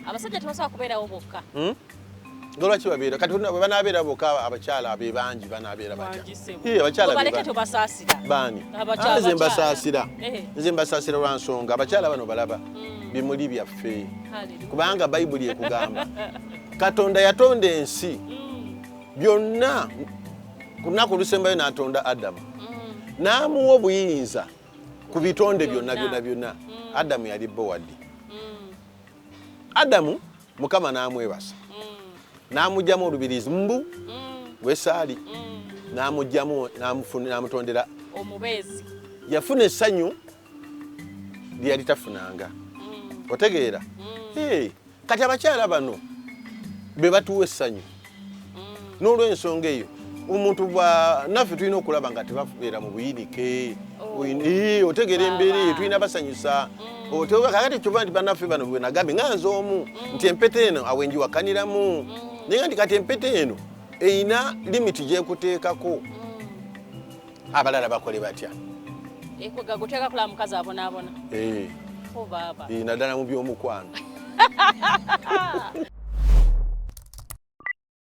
Abasajja tebasobola kubeerawo bokka. Lwaki babeera kati bwe banaabeera bokka abakyala abe bangi banaabeera batya. Abakyala baleke tubasaasira. Baani nze mbasaasira. Nze mbasaasira lwa nsonga abakyala bano balaba bimuli byaffe. Kubanga Bayibuli ekugamba Katonda yatonda ensi byonna ku lunaku olusembayo n'atonda Adamu n'amuwa obuyinza ku bitonde byonna. Adamu yali bowadi. Adamu Mukama n'amwebasa n'amugyamu olubirizi mbu wesaali n'amugyamu n'amutondera omubeezi. Yafuna essanyu lye yali tafunanga. Otegeera? Kati abakyala bano be batuwa essanyu. N'olw'ensonga eyo omuntu naffe tulina okulaba nga tebabeera mu buyinike. Otegeera embeera eyo tulina basanyusa. Kakati kyova nti bannaffe bano bwe nagambye nga nze omu nti empeta eno awenjiwakaniramu naye nti kati empeta eno eyina limiti gyekuteekako. Abalala bakole batya? Guteeka kulaba mukazi abonaabona. Naddala mu by'omukwano.